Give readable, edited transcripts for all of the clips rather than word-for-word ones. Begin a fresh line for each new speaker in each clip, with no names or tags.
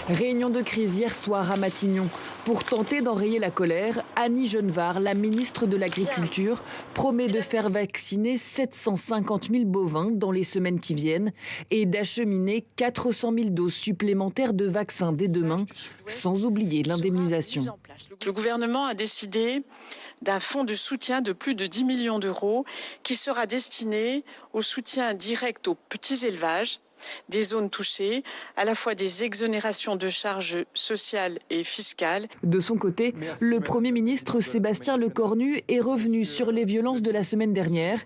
Réunion de crise hier soir à Matignon. Pour tenter d'enrayer la colère, Annie Genevard, la ministre de l'Agriculture, promet de faire vacciner 750 000 bovins dans les semaines qui viennent et d'acheminer 400 000 doses supplémentaires de vaccins dès demain, sans oublier l'indemnisation.
Le gouvernement a décidé d'un fonds de soutien de plus de 10 millions d'euros qui sera destiné au soutien direct aux petits élevages des zones touchées, à la fois des exonérations de charges sociales et fiscales.
De son côté, le Premier ministre Sébastien Lecornu est revenu sur les violences de la semaine dernière.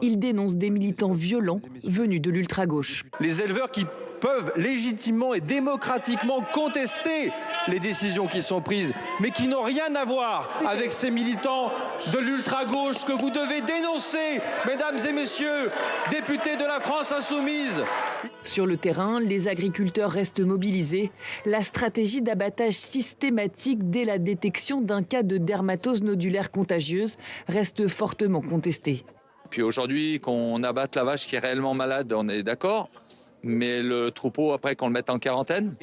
Il dénonce des militants violents venus de l'ultra-gauche.
Les éleveurs qui peuvent légitimement et démocratiquement contester les décisions qui sont prises, mais qui n'ont rien à voir avec ces militants de l'ultra-gauche que vous devez dénoncer, mesdames et messieurs, députés de la France insoumise.
Sur le terrain, les agriculteurs restent mobilisés. La stratégie d'abattage systématique dès la détection d'un cas de dermatose nodulaire contagieuse reste fortement contestée.
Puis aujourd'hui, qu'on abatte la vache qui est réellement malade, on est d'accord. Mais le troupeau, après qu'on le mette en quarantaine,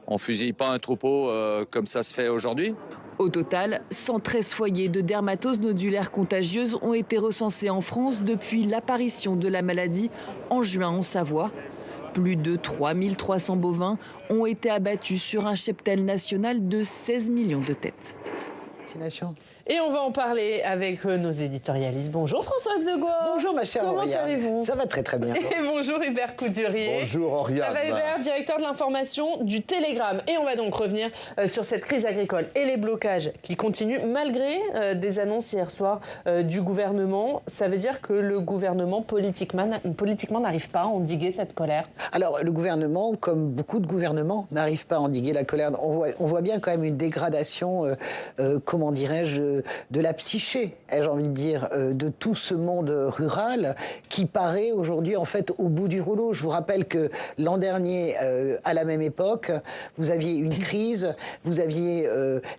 on fusille pas un troupeau comme ça se fait aujourd'hui.
Au total, 113 foyers de dermatose nodulaire contagieuse ont été recensés en France depuis l'apparition de la maladie en juin en Savoie. Plus de 3300 bovins ont été abattus sur un cheptel national de 16 millions de têtes.
Et on va en parler avec nos éditorialistes. Bonjour Françoise Degois.
Bonjour ma chère
Comment
Oriane.
allez-vous?
Ça va très très bien.
Et bonjour Hubert Couturier.
Bonjour Oriane.
Ça va Hubert, directeur de l'information du Télégramme. Et on va donc revenir sur cette crise agricole et les blocages qui continuent malgré des annonces hier soir du gouvernement. Ça veut dire que le gouvernement politiquement n'arrive pas à endiguer cette colère?
Alors le gouvernement, comme beaucoup de gouvernements, n'arrive pas à endiguer la colère. On voit bien quand même une dégradation, comment dirais-je, de la psyché, ai-je envie de dire, de tout ce monde rural qui paraît aujourd'hui en fait au bout du rouleau. Je vous rappelle que l'an dernier, à la même époque, vous aviez une crise, vous aviez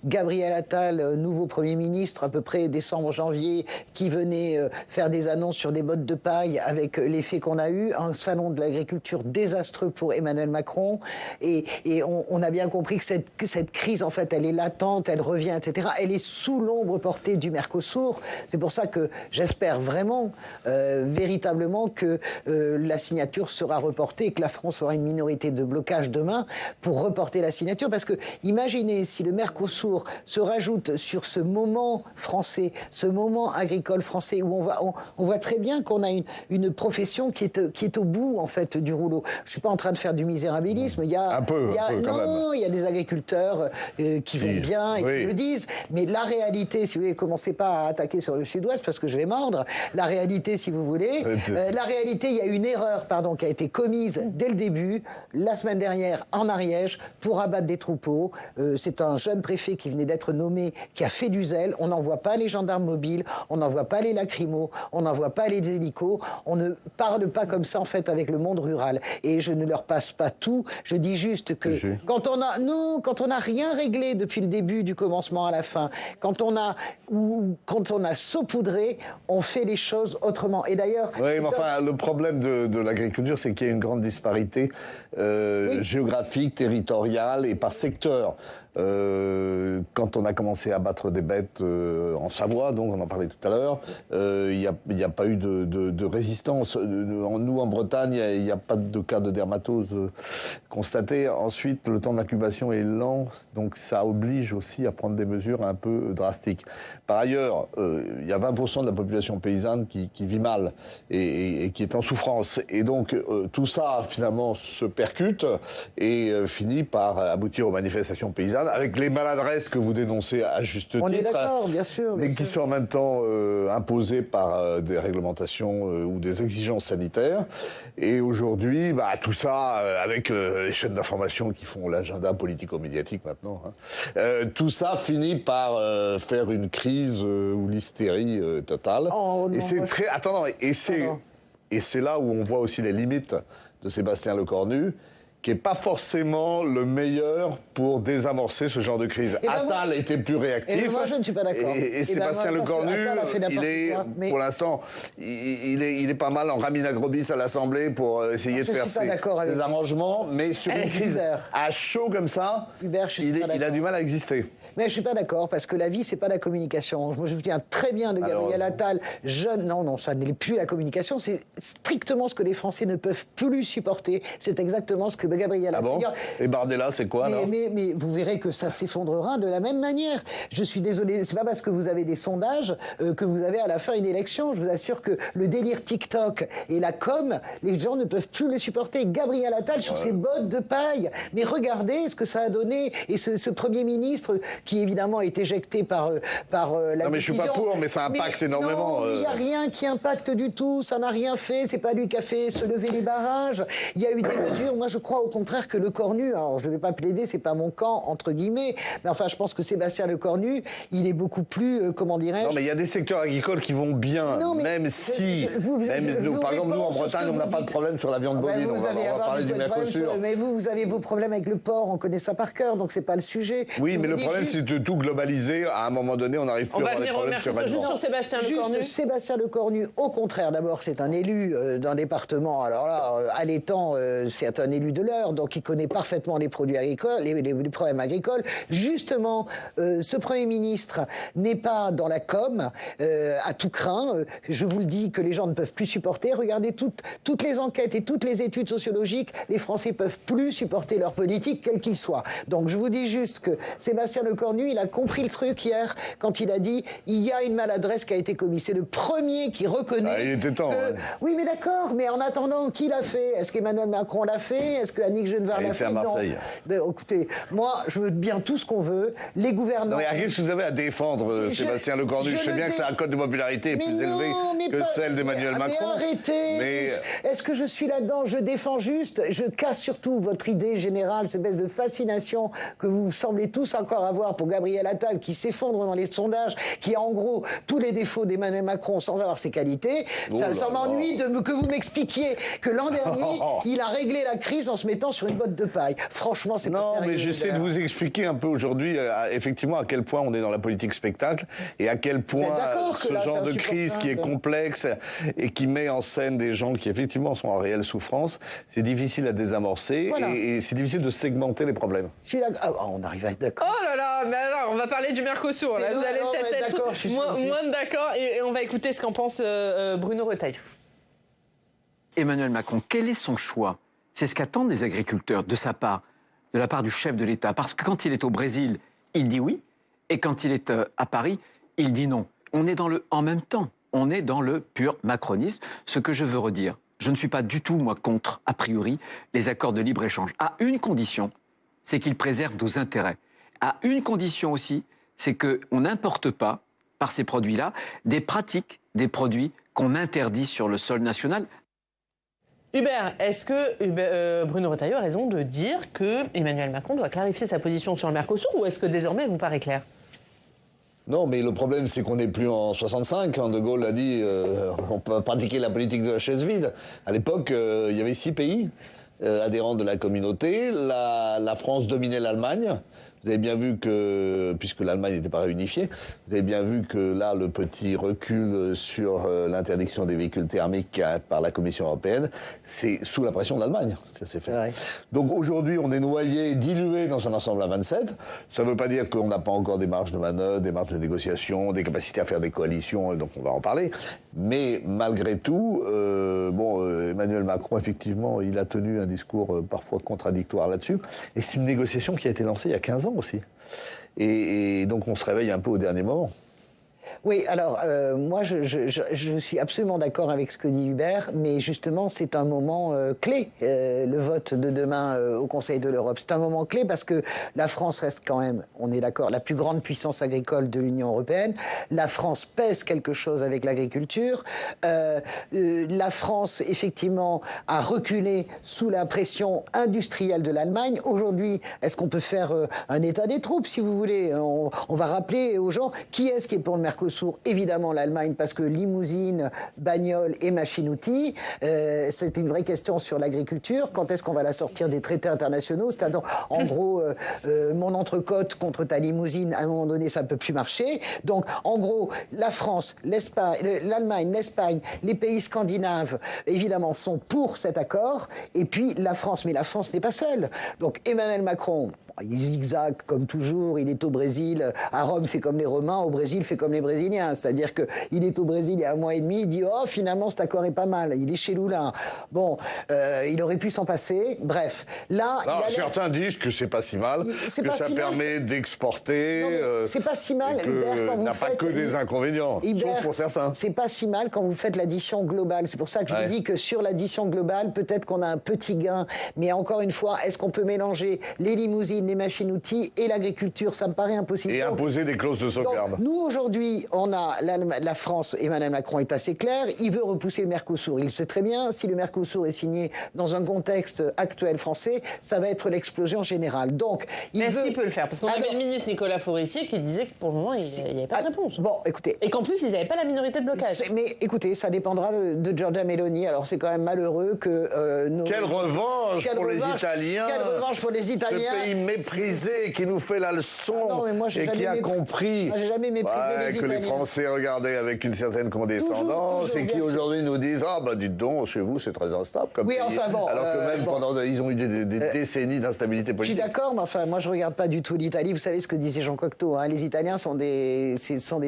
Gabriel Attal, nouveau Premier ministre, à peu près décembre-janvier, qui venait faire des annonces sur des bottes de paille avec l'effet qu'on a eu, un salon de l'agriculture désastreux pour Emmanuel Macron, et on a bien compris que cette crise, en fait, elle est latente, elle revient, etc. Elle est sous l'ombre portée du Mercosur. C'est pour ça que j'espère vraiment, véritablement, que la signature sera reportée et que la France aura une minorité de blocage demain pour reporter la signature. Parce que imaginez si le Mercosur se rajoute sur ce moment français, ce moment agricole français où on voit très bien qu'on a une profession qui est au bout, en fait, du rouleau. Je suis pas en train de faire du misérabilisme. Il y a des agriculteurs qui vont bien et qui le disent. Mais la réalité, si vous voulez, commencez pas à attaquer sur le sud-ouest parce que je vais mordre. La réalité, si vous voulez, la réalité, il y a une erreur, qui a été commise dès le début, la semaine dernière, en Ariège, pour abattre des troupeaux. C'est un jeune préfet qui venait d'être nommé, qui a fait du zèle. On n'envoie pas les gendarmes mobiles, on n'envoie pas les lacrymos, on n'envoie pas les hélicos. On ne parle pas comme ça, en fait, avec le monde rural. Et je ne leur passe pas tout. Je dis juste que quand on a rien réglé depuis le début, du commencement à la fin, quand on a saupoudré, on fait les choses autrement. Et d'ailleurs...
Oui, mais enfin, le problème de l'agriculture, c'est qu'il y a une grande disparité géographique, territoriale et par secteur. Quand on a commencé à battre des bêtes en Savoie, donc on en parlait tout à l'heure, il n'y a pas eu de résistance. Nous, en Bretagne, il n'y a pas de cas de dermatose constatés. Ensuite, le temps d'incubation est lent, donc ça oblige aussi à prendre des mesures un peu drastiques. Par ailleurs, il y a 20% de la population paysanne qui vit mal et qui est en souffrance. Et donc, tout ça, finalement, se percute et finit par aboutir aux manifestations paysannes, avec les maladresses que vous dénoncez à juste titre.
On est d'accord, bien sûr.
Mais qui sont en même temps imposées par des réglementations ou des exigences sanitaires. Et aujourd'hui, tout ça, avec les chaînes d'information qui font l'agenda politico-médiatique maintenant, tout ça finit par faire une crise ou l'hystérie totale. Et c'est très... Et c'est là où on voit aussi les limites de Sébastien Lecornu, qui n'est pas forcément le meilleur pour désamorcer ce genre de crise. Attal était plus réactif.
Et moi, je ne suis pas d'accord.
Et Sébastien Lecornu, il est, pour l'instant, il est pas mal en ramine agrobis à l'Assemblée pour essayer de faire ses arrangements, mais sur une crise à chaud comme ça, il a du mal à exister.
Mais je ne suis pas d'accord, parce que la vie, ce n'est pas la communication. Je me souviens très bien de Gabriel Attal, jeune. Non, ça n'est plus la communication, c'est strictement ce que les Français ne peuvent plus supporter. C'est exactement ce que Gabriel Attal...
Ah bon ? Et Bardella, c'est quoi, alors ?
mais vous verrez que ça s'effondrera de la même manière. Je suis désolé, c'est pas parce que vous avez des sondages que vous avez à la fin une élection. Je vous assure que le délire TikTok et la com, les gens ne peuvent plus le supporter. Gabriel Attal sur ses bottes de paille. Mais regardez ce que ça a donné. Et ce Premier ministre qui évidemment est éjecté par la
Non mais je suis pas pour, mais ça impacte énormément.
Non, il n'y a rien qui impacte du tout. Ça n'a rien fait. C'est pas lui qui a fait se lever les barrages. Il y a eu des mesures. Moi, je crois au contraire que Lecornu, alors je ne vais pas plaider, c'est pas mon camp, entre guillemets, mais enfin, je pense que Sébastien Lecornu, il est beaucoup plus, comment dirais-je...
Non, mais il y a des secteurs agricoles qui vont bien, même si... par exemple, nous, en Bretagne, on n'a pas de problème sur la viande bovine. On va parler du Mercosur.
Mais vous avez vos problèmes avec le porc, on connaît ça par cœur, donc c'est pas le sujet.
Oui, mais le problème, c'est de tout globaliser. À un moment donné, on n'arrive plus à avoir des problèmes sur
juste sur Sébastien Lecornu.
Juste Sébastien Lecornu, au contraire, d'abord, c'est un élu d'un département, alors là, à l'étang, c'est un élu de l'Eure, donc il connaît parfaitement les produits agricoles, les problèmes agricoles. Justement, ce Premier ministre n'est pas dans la com, à tout craint. Je vous le dis que les gens ne peuvent plus supporter. Regardez toutes les enquêtes et toutes les études sociologiques, les Français peuvent plus supporter leur politique, quel qu'il soit. Donc je vous dis juste que Sébastien Lecornu, il a compris le truc hier, quand il a dit il y a une maladresse qui a été commise. C'est le premier qui reconnaît...
il était temps.
Oui, mais d'accord, mais en attendant, qui l'a fait? Est-ce qu'Emmanuel Macron l'a fait? Est-ce que Annick Genevard l'a fait?
à Marseille.
Non. Écoutez, moi, je veux bien tout ce qu'on veut. Les gouvernants...
Non, mais qu'est-ce que vous avez à défendre, Sébastien Lecornu? Je sais bien que c'est un code de popularité plus élevé que celle d'Emmanuel Macron.
Mais arrêtez. Est-ce que je suis là-dedans? Je défends juste, je casse surtout votre idée générale, cette espèce de fascination que vous semblez tous encore avoir pour Gabriel Attal, qui s'effondre dans les sondages, qui a en gros tous les défauts d'Emmanuel Macron sans avoir ses qualités. Ça m'ennuie que vous m'expliquiez que l'an dernier, il a réglé la crise en se mettant sur une botte de paille. Franchement, c'est pas sérieux.
Non, mais j'essaie de vous expliquer un peu aujourd'hui, effectivement, à quel point on est dans la politique spectacle et à quel point ce genre de crise qui est complexe et qui met en scène des gens qui, effectivement, sont en réelle souffrance, c'est difficile à désamorcer et c'est difficile de segmenter les problèmes.
On arrive à être d'accord.
Oh là là, mais alors, on va parler du Mercosur. Là, vous allez peut-être être moins d'accord et on va écouter ce qu'en pense Bruno Retailleau.
Emmanuel Macron, quel est son choix? C'est ce qu'attendent les agriculteurs de sa part, de la part du chef de l'État. Parce que quand il est au Brésil, il dit oui, et quand il est à Paris, il dit non. On est en même temps, on est dans le pur macronisme. Ce que je veux redire, je ne suis pas du tout, moi, contre, a priori, les accords de libre-échange. À une condition, c'est qu'ils préservent nos intérêts. À une condition aussi, c'est qu'on n'importe pas, par ces produits-là, des pratiques, des produits qu'on interdit sur le sol national.
Hubert, est-ce que Bruno Retailleau a raison de dire que Emmanuel Macron doit clarifier sa position sur le Mercosur, ou est-ce que désormais elle vous paraît claire?
Non, mais le problème, c'est qu'on n'est plus en 65. Quand De Gaulle a dit on peut pratiquer la politique de la chaise vide. À l'époque, il y avait 6 pays adhérents de la communauté. La France dominait l'Allemagne. Vous avez bien vu que, puisque l'Allemagne n'était pas réunifiée, vous avez bien vu que là, le petit recul sur l'interdiction des véhicules thermiques par la Commission européenne, c'est sous la pression de l'Allemagne, ça s'est fait. Ouais. Donc aujourd'hui, on est noyé, dilué dans un ensemble à 27. Ça ne veut pas dire qu'on n'a pas encore des marges de manœuvre, des marges de négociation, des capacités à faire des coalitions, donc on va en parler. Mais malgré tout, Emmanuel Macron, effectivement, il a tenu un discours parfois contradictoire là-dessus. Et c'est une négociation qui a été lancée il y a 15 ans aussi. Et donc on se réveille un peu au dernier moment.
Oui, alors, moi, je suis absolument d'accord avec ce que dit Hubert, mais justement, c'est un moment clé, le vote de demain au Conseil de l'Europe. C'est un moment clé parce que la France reste quand même, on est d'accord, la plus grande puissance agricole de l'Union européenne. La France pèse quelque chose avec l'agriculture. La France, effectivement, a reculé sous la pression industrielle de l'Allemagne. Aujourd'hui, est-ce qu'on peut faire un état des troupes, si vous voulez? On va rappeler aux gens qui est-ce qui est pour le Mercosur. Mercosur, évidemment l'Allemagne, parce que limousine, bagnole et machine-outil, c'est une vraie question sur l'agriculture. Quand est-ce qu'on va la sortir des traités internationaux? C'est-à-dire, en gros, mon entrecôte contre ta limousine, à un moment donné, ça ne peut plus marcher. Donc, en gros, la France, l'Allemagne, l'Espagne, les pays scandinaves, évidemment, sont pour cet accord. Et puis, la France. Mais la France n'est pas seule. Donc, Emmanuel Macron, il zigzague comme toujours, il est au Brésil, à Rome fait comme les Romains, au Brésil fait comme les Brésiliens, c'est-à-dire qu'il est au Brésil il y a 1 mois et demi, il dit « Oh, finalement, cet accord est pas mal, il est chez Lula ». Bon, il aurait pu s'en passer, bref. Là,
certains disent que c'est pas si mal, que ça permet d'exporter,
c'est pas si mal, Hubert, quand vous
n'a pas que des inconvénients, sauf pour certains.
C'est pas si mal quand vous faites l'addition globale, c'est pour ça que je vous dis que sur l'addition globale, peut-être qu'on a un petit gain, mais encore une fois, est-ce qu'on peut mélanger les limousines, les machines-outils et l'agriculture? Ça me paraît impossible.
Et imposer des clauses de sauvegarde.
Donc, nous, aujourd'hui, on a la France, Emmanuel Macron est assez clair, il veut repousser le Mercosur. Il sait très bien, si le Mercosur est signé dans un contexte actuel français, ça va être l'explosion générale. Donc,
est-ce qu'il peut le faire? Parce qu'on avait le ministre Nicolas Forestier qui disait que pour le moment, il n'y avait pas de réponse.
Bon, écoutez.
Et qu'en plus, ils n'avaient pas la minorité de blocage.
Mais écoutez, ça dépendra de Giorgia Meloni. Alors, c'est quand même malheureux que...
Quelle revanche pour les Italiens!
Quelle revanche pour les Italiens!
Ce pays méprisé qui nous fait la leçon et qui a compris
j'ai jamais méprisé les
que
Italiens.
les Français regardaient avec une certaine condescendance et qui aujourd'hui nous disent « Ah, bah dites donc, chez vous, c'est très instable comme pays.
Enfin bon,
alors que même pendant... Ils ont eu des décennies d'instabilité politique.
Je suis d'accord, mais enfin, moi, je regarde pas du tout l'Italie. Vous savez ce que disait Jean Cocteau, hein, les Italiens sont des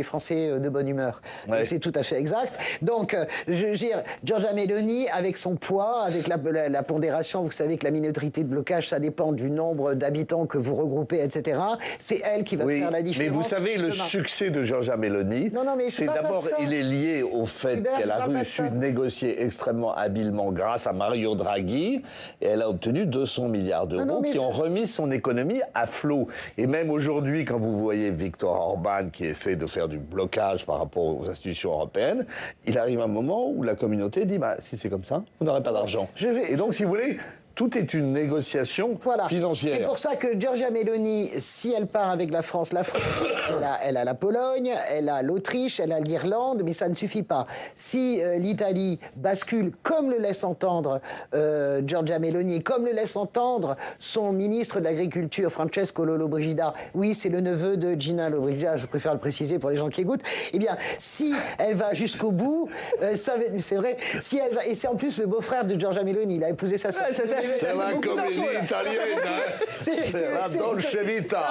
Français de bonne humeur. Ouais. C'est tout à fait exact. Donc, je veux dire, Giorgia Meloni, avec son poids, avec la pondération, vous savez que la minorité de blocage, ça dépend du nombre d'habitants que vous regroupez, etc. C'est elle qui va faire la différence.
Mais vous savez, le succès de Giorgia Meloni, c'est d'abord, il est lié au fait qu'elle a réussi de négocier extrêmement habilement grâce à Mario Draghi, et elle a obtenu 200 milliards d'euros qui ont remis son économie à flot. Et même aujourd'hui, quand vous voyez Viktor Orban qui essaie de faire du blocage par rapport aux institutions européennes, il arrive un moment où la communauté dit « si c'est comme ça, vous n'aurez pas d'argent ». Et donc, si vous voulez... Tout est une négociation financière.
C'est pour ça que Giorgia Meloni, si elle part avec la France, elle a la Pologne, elle a l'Autriche, elle a l'Irlande, mais ça ne suffit pas. Si l'Italie bascule, comme le laisse entendre Giorgia Meloni, et comme le laisse entendre son ministre de l'Agriculture, Francesco Lollobrigida, oui, c'est le neveu de Gina Lollobrigida, je préfère le préciser pour les gens qui écoutent, eh bien, si elle va jusqu'au bout, c'est vrai, si elle va, et c'est en plus le beau-frère de Giorgia Meloni, il a épousé sa sœur.
C'est la comédie italienne, c'est la Dolce Vita.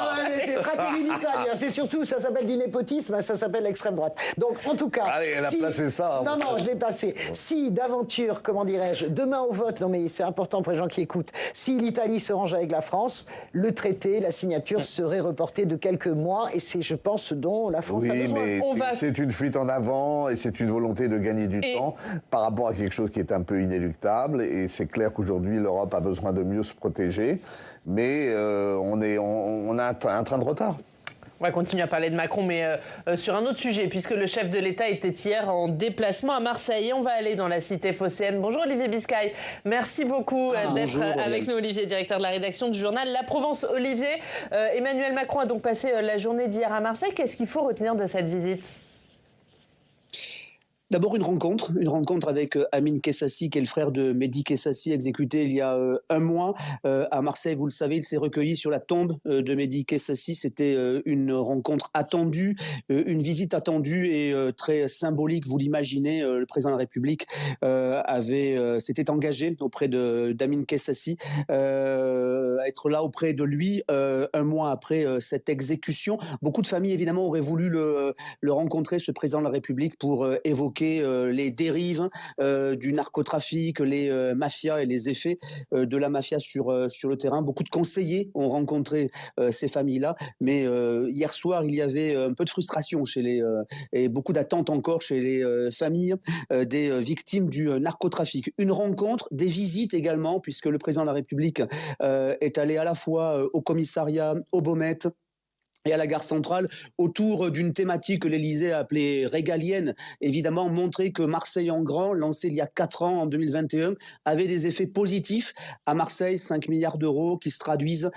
C'est Fratelli d'Italia, c'est surtout, ça s'appelle du népotisme, ça s'appelle l'extrême droite. Donc, en tout cas...
Allez, elle a placé ça.
Non, je l'ai placé. Si, d'aventure, comment dirais-je, demain au vote, non mais c'est important pour les gens qui écoutent, si l'Italie se range avec la France, le traité, la signature serait reportée de quelques mois, et c'est, je pense, ce dont la France a besoin.
Oui, mais c'est une fuite en avant, et c'est une volonté de gagner du temps par rapport à quelque chose qui est un peu inéluctable, et c'est clair qu'aujourd'hui, l'Europe a besoin de mieux se protéger, mais on a un train de retard.
On va continuer à parler de Macron, mais sur un autre sujet, puisque le chef de l'État était hier en déplacement à Marseille. Et on va aller dans la cité phocéenne. Bonjour Olivier Biscay. Merci beaucoup d'être avec nous, Olivier, directeur de la rédaction du journal La Provence. Olivier, Emmanuel Macron a donc passé la journée d'hier à Marseille. Qu'est-ce qu'il faut retenir de cette visite ?
D'abord une rencontre avec Amine Kessassi, qui est le frère de Mehdi Kessassi, exécuté il y a un mois à Marseille. Vous le savez, il s'est recueilli sur la tombe de Mehdi Kessassi. C'était une rencontre attendue, une visite attendue et très symbolique. Vous l'imaginez, le président de la République s'était engagé auprès d'Amine Kessassi, être là auprès de lui un mois après cette exécution. Beaucoup de familles, évidemment, auraient voulu le rencontrer, ce président de la République, pour évoquer les dérives du narcotrafic, les mafias et les effets de la mafia sur le terrain. Beaucoup de conseillers ont rencontré ces familles-là, mais hier soir, il y avait un peu de frustration et beaucoup d'attentes encore chez les familles des victimes du narcotrafic. Une rencontre, des visites également, puisque le président de la République est allé à la fois au commissariat, au Beaumet, et à la gare centrale, autour d'une thématique que l'Élysée a appelée régalienne, évidemment montrer que Marseille en grand, lancé il y a 4 ans, en 2021, avait des effets positifs. À Marseille, 5 milliards d'euros qui se traduisent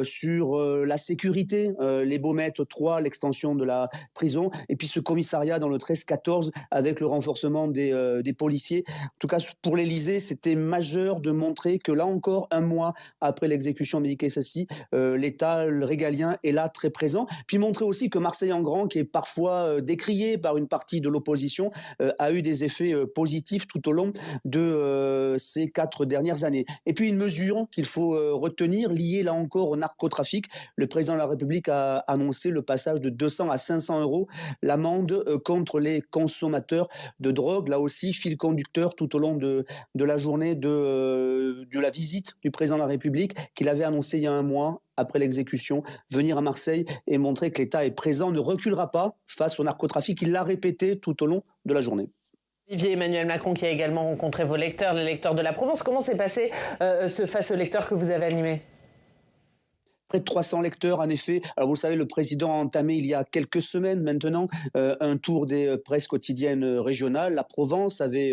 sur la sécurité, les Baumettes 3, l'extension de la prison, et puis ce commissariat dans le 13-14 avec le renforcement des policiers. En tout cas, pour l'Élysée, c'était majeur de montrer que là encore, 1 mois après l'exécution de Mehdi Kessassi, l'État régalien est là très présent. Puis montrer aussi que Marseille en grand, qui est parfois décrié par une partie de l'opposition, a eu des effets positifs tout au long de ces 4 dernières années. Et puis une mesure qu'il faut retenir, liée là encore au narcotrafic. Le président de la République a annoncé le passage de 200 à 500 euros l'amende contre les consommateurs de drogue. Là aussi, fil conducteur tout au long de la journée de la visite du président de la République qu'il avait annoncé il y a 1 mois après l'exécution, venir à Marseille et montrer que l'État est présent, ne reculera pas face au narcotrafic. Il l'a répété tout au long de la journée.
Olivier Emmanuel Macron qui a également rencontré vos lecteurs, les lecteurs de la Provence. Comment s'est passé ce face aux lecteurs que vous avez animé ?
Près de 300 lecteurs, en effet. Alors vous le savez, le président a entamé il y a quelques semaines maintenant un tour des presses quotidiennes régionales. La Provence avait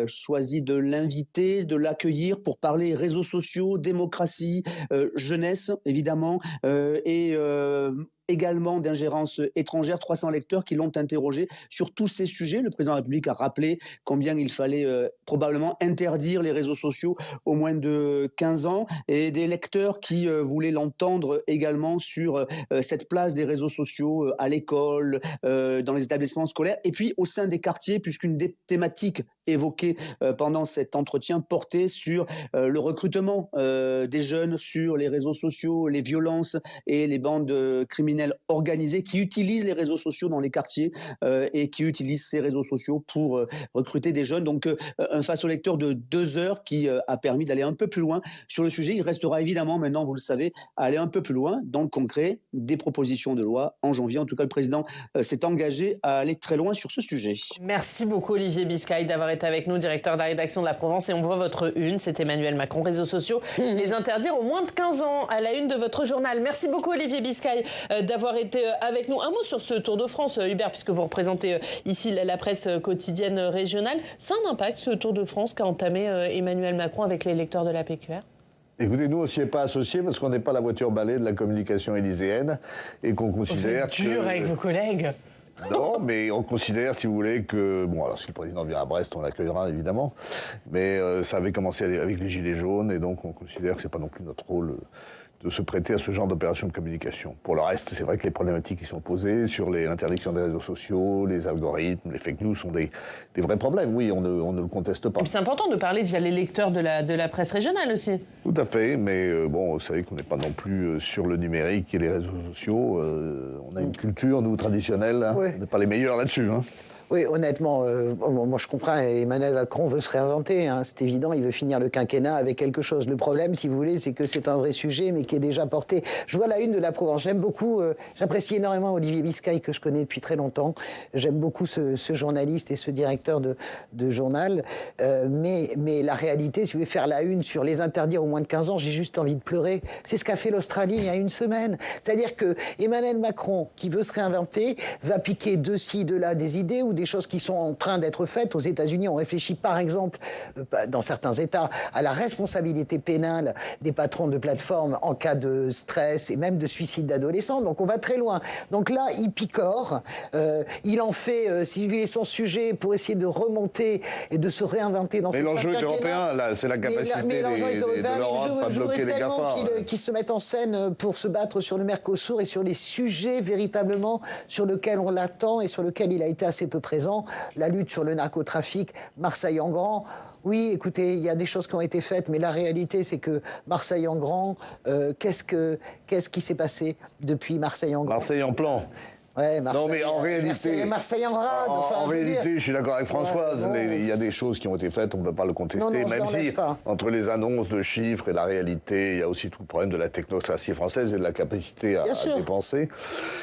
choisi de l'inviter, de l'accueillir pour parler réseaux sociaux, démocratie, jeunesse évidemment, et également d'ingérence étrangère, 300 lecteurs qui l'ont interrogé sur tous ces sujets. Le président de la République a rappelé combien il fallait probablement interdire les réseaux sociaux au moins de 15 ans, et des lecteurs qui voulaient l'entendre également sur cette place des réseaux sociaux à l'école, dans les établissements scolaires, et puis au sein des quartiers, puisqu'une des thématiques évoquées pendant cet entretien portait sur le recrutement des jeunes sur les réseaux sociaux, les violences et les bandes criminelles organisés qui utilisent les réseaux sociaux dans les quartiers et qui utilisent ces réseaux sociaux pour recruter des jeunes. Donc un face au lecteur de 2 heures qui a permis d'aller un peu plus loin sur le sujet. Il restera évidemment maintenant, vous le savez, à aller un peu plus loin dans le concret, des propositions de loi en janvier. En tout cas, le président s'est engagé à aller très loin sur ce sujet.
Merci beaucoup Olivier Biscay d'avoir été avec nous, directeur de la rédaction de la Provence. Et on voit votre une, c'est Emmanuel Macron, réseaux sociaux, les interdire aux moins de 15 ans à la une de votre journal. Merci beaucoup Olivier Biscay d'avoir été avec nous. Un mot sur ce Tour de France, Hubert, puisque vous représentez ici la presse quotidienne régionale. C'est un impact, ce Tour de France qu'a entamé Emmanuel Macron avec les lecteurs de la PQR ?
Écoutez, nous, on s'y est pas associés parce qu'on n'est pas la voiture balai de la communication élyséenne et qu'on considère
que... Vous êtes dur avec vos collègues.
Non, mais on considère, si vous voulez, que... Bon, alors si le président vient à Brest, on l'accueillera, évidemment. Mais ça avait commencé avec les Gilets jaunes, et donc on considère que c'est pas non plus notre rôle de se prêter à ce genre d'opération de communication. Pour le reste, c'est vrai que les problématiques qui sont posées sur l'interdiction des réseaux sociaux, les algorithmes, les fake news sont des vrais problèmes. Oui, on ne le conteste pas.
C'est important de parler via les lecteurs de la presse régionale aussi.
Tout à fait, mais bon, vous savez qu'on n'est pas non plus sur le numérique et les réseaux sociaux. On a une culture, nous, traditionnelle. Hein.
Oui.
On n'est pas les meilleurs là-dessus. Hein.
Oui, honnêtement, moi je comprends, Emmanuel Macron veut se réinventer, hein, c'est évident, il veut finir le quinquennat avec quelque chose. Le problème, si vous voulez, c'est que c'est un vrai sujet, mais qui est déjà porté. Je vois la une de la Provence, j'aime beaucoup, j'apprécie énormément Olivier Biscay, que je connais depuis très longtemps. J'aime beaucoup ce journaliste et ce directeur de journal, mais la réalité, si vous voulez faire la une sur les interdire aux moins de 15 ans, j'ai juste envie de pleurer. C'est ce qu'a fait l'Australie il y a 1 semaine. C'est-à-dire que Emmanuel Macron, qui veut se réinventer, va piquer de ci, de là des idées ou des choses qui sont en train d'être faites. Aux États-Unis, on réfléchit par exemple, dans certains États, à la responsabilité pénale des patrons de plateformes en cas de stress et même de suicide d'adolescents. Donc on va très loin. Donc là, il picore. Il en fait, si vous voulez, son sujet pour essayer de remonter et de se réinventer dans ce quinquennat.
Mais l'enjeu européen, là, c'est la capacité de l'Europe à bloquer les GAFA.
Qu'ils se mettent en scène pour se battre sur le Mercosur et sur les sujets véritablement sur lesquels on l'attend et sur lesquels il a été assez peu présent. La lutte sur le narcotrafic, Marseille en grand. Oui, écoutez, il y a des choses qui ont été faites, mais la réalité, c'est que Marseille en grand, qu'est-ce qui s'est passé depuis Marseille en grand ?
Marseille en plan.
Ouais, Marseille,
non, mais en réalité...
Marseille en rade.
En réalité, je suis d'accord avec Françoise.
Ouais,
il y a des choses qui ont été faites, on ne peut pas le contester.
Non,
même si, entre les annonces de chiffres et la réalité, il y a aussi tout le problème de la technocratie française et de la capacité à dépenser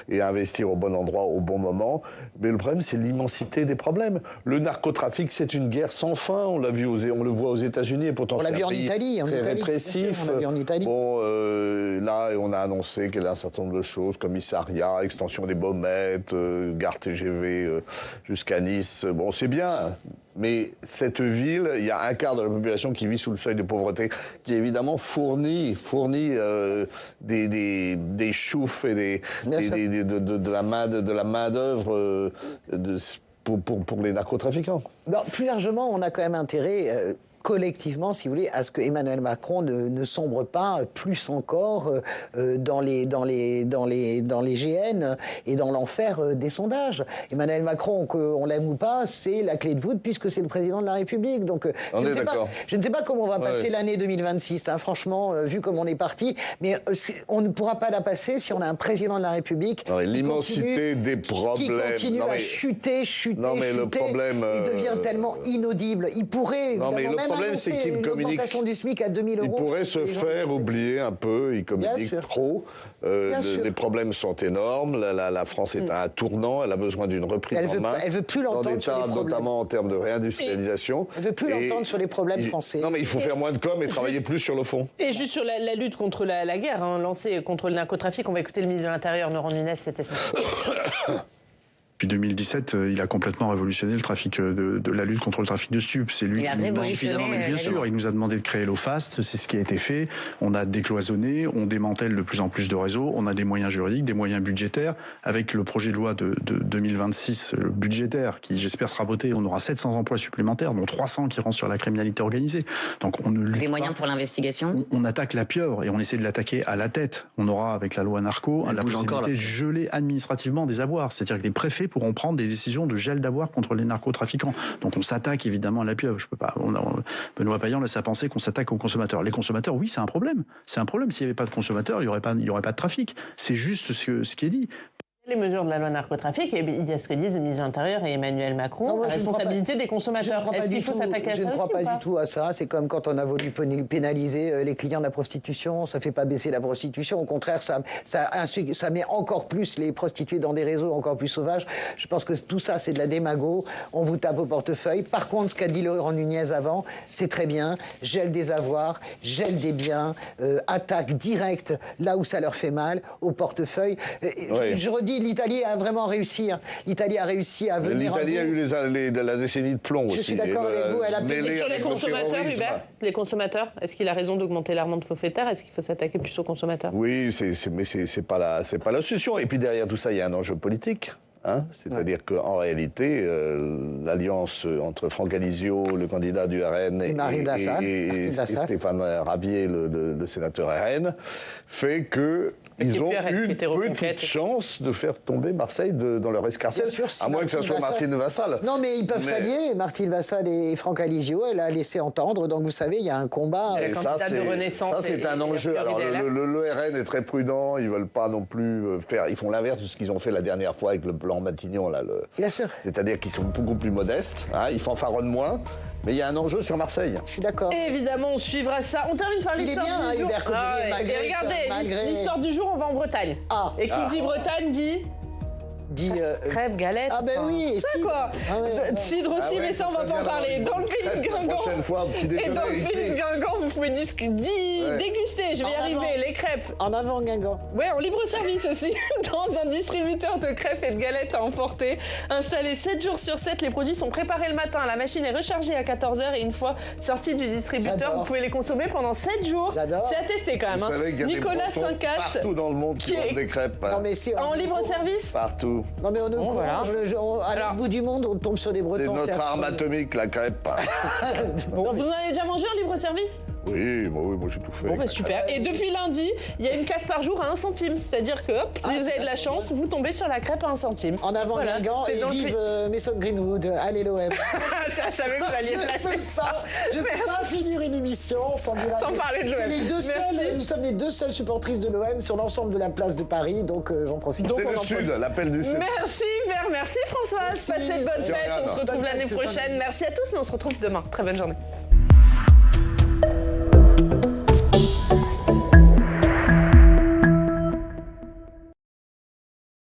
et à investir au bon endroit, au bon moment. Mais le problème, c'est l'immensité des problèmes. Le narcotrafic, c'est une guerre sans fin. On l'a vu, on le voit aux États-Unis, et pourtant c'est un pays très répressif.
On l'a vu en Italie.
Bon, là, on a annoncé qu'il y a un certain nombre de choses, commissariat, extension des baumettes, gare TGV jusqu'à Nice. Bon, c'est bien, mais cette ville, il y a un quart de la population qui vit sous le seuil de pauvreté, qui évidemment fournit des choufs et de la main-d'œuvre pour les narcotrafiquants.
Bon, plus largement, on a quand même intérêt... collectivement, si vous voulez, à ce que Emmanuel Macron ne sombre pas plus encore dans les GN et dans l'enfer des sondages. Emmanuel Macron, qu'on l'aime ou pas, c'est la clé de voûte puisque c'est le président de la République. Donc, je ne sais pas comment on va passer l'année 2026, hein, franchement, vu comme on est parti, mais on ne pourra pas la passer si on a un président de la République
l'immensité des problèmes
qui continue à chuter.
Le problème,
il devient tellement inaudible. Il pourrait
le problème, c'est qu'il communique.
Du SMIC à 2 000 €.
Il pourrait se faire oublier un peu. Il communique trop. Les problèmes sont énormes. La France est à un tournant. Elle a besoin d'une reprise en main.
Elle veut plus l'entendre sur les problèmes.
Notamment en termes de réindustrialisation.
Elle veut plus l'entendre sur les problèmes français.
Non, mais il faut faire moins de com et travailler plus sur le fond.
Et juste sur la lutte contre la guerre lancée contre le narcotrafic, on va écouter le ministre de l'Intérieur, Laurent Nunez, cette semaine.
Depuis 2017, il a complètement révolutionné le trafic de la lutte contre le trafic de stupes. C'est lui qui nous a suffisamment, bien sûr. Il nous a demandé de créer l'OFAST, c'est ce qui a été fait. On a décloisonné, on démantèle de plus en plus de réseaux, on a des moyens juridiques, des moyens budgétaires. Avec le projet de loi de 2026 budgétaire, qui j'espère sera voté, on aura 700 emplois supplémentaires, dont 300 qui iront sur la criminalité organisée. Donc on ne lutte
des moyens pour l'investigation.
On attaque la pieuvre et on essaie de l'attaquer à la tête. On aura avec la loi narco la possibilité de geler administrativement des avoirs, c'est-à-dire que les préfets pourront prendre des décisions de gel d'avoirs contre les narcotrafiquants. Donc on s'attaque évidemment à la pieuvre. Je peux pas. Benoît Payan laisse à penser qu'on s'attaque aux consommateurs. Les consommateurs, oui, c'est un problème. C'est un problème. S'il n'y avait pas de consommateurs, il n'y aurait pas de trafic. C'est juste ce qui est dit.
Les mesures de la loi narcotrafic, il y a ce que disent le ministre de l'Intérieur et Emmanuel Macron, la responsabilité des consommateurs. Est-ce qu'il faut s'attaquer à ça?
Je ne crois pas du tout à ça. C'est comme quand on a voulu pénaliser les clients de la prostitution. Ça ne fait pas baisser la prostitution. Au contraire, ça met encore plus les prostituées dans des réseaux encore plus sauvages. Je pense que tout ça, c'est de la démago. On vous tape au portefeuille. Par contre, ce qu'a dit Laurent Nunez avant, c'est très bien. Gel des avoirs, gel des biens, attaque directe là où ça leur fait mal, au portefeuille. Je redis, l'Italie a vraiment réussi. L'Italie a réussi à venir...
L'Italie a eu la décennie de plomb aussi.
Je suis d'accord avec vous. Elle a
payé sur les consommateurs, Hubert. Les consommateurs, est-ce qu'il a raison d'augmenter l'amende forfaitaire? Est-ce qu'il faut s'attaquer plus aux consommateurs?
Oui, mais c'est pas la solution. Et puis derrière tout ça, il y a un enjeu politique. C'est-à-dire qu'en réalité, l'alliance entre Franck Alizio, le candidat du RN, et Stéphane Ravier, le sénateur RN, fait qu'ils ont une petite chance de faire tomber Marseille dans leur escarcelle, à moins que ce soit Martine Vassal.
Non, mais ils peuvent s'allier. Martine Vassal et Franck Alizio, elle a laissé entendre. Donc vous savez, il y a un combat.
Et ça, c'est un enjeu. Alors le RN est très prudent. Ils veulent pas non plus faire. Ils font l'inverse de ce qu'ils ont fait la dernière fois avec le plan Matignon, là.
Bien sûr.
C'est-à-dire qu'ils sont beaucoup plus modestes. Ils fanfaronnent moins. Mais il y a un enjeu sur Marseille.
Je suis d'accord.
Évidemment, on suivra ça. On termine par l'histoire du jour. Et regardez, l'histoire du jour, on va en Bretagne. Et qui dit Bretagne dit... crêpes, galettes.
Ah ben oui,
c'est quoi? Cidre aussi, mais ça on va pas en parler. Dans le pays de Guingamp.
Prochaine fois, petit déjeuner.
Et dans le pays de Guingamp, vous pouvez déguster, je vais y arriver, les crêpes.
En avant Guingamp.
Ouais, en libre service aussi, dans un distributeur de crêpes et de galettes à emporter. Installé 7 jours sur 7, les produits sont préparés le matin, la machine est rechargée à 14h et une fois sortis du distributeur, vous pouvez les consommer pendant 7 jours. C'est à tester quand même.
Vous savez qu'il y a
Nicolas
des
Saint-Cast.
partout dans le monde qui vendent des crêpes.
Non, mais
en libre service?
Partout.
Non mais à l'autre bout du monde, on tombe sur des Bretons.
C'est notre arme atomique, la crêpe.
Vous en avez déjà mangé en libre service?
Oui, moi j'ai tout fait.
Bon, bah super. Et depuis lundi, il y a une casse par jour à 1 centime. C'est-à-dire que, hop, si vous avez de la chance, vous tombez sur la crêpe à 1 centime.
En avant Guingamp et vive Mason Greenwood. Allez l'OM.
Ça, je savais que vous alliez placer ça.
Je ne peux pas finir une émission sans
parler de l'OM.
Nous sommes les deux seules supportrices de l'OM sur l'ensemble de la place de Paris, donc j'en profite.
C'est le Sud, l'appel du Sud.
Merci Françoise. Passez de bonnes fêtes. On se retrouve l'année prochaine. Merci à tous, mais on se retrouve demain. Très bonne journée.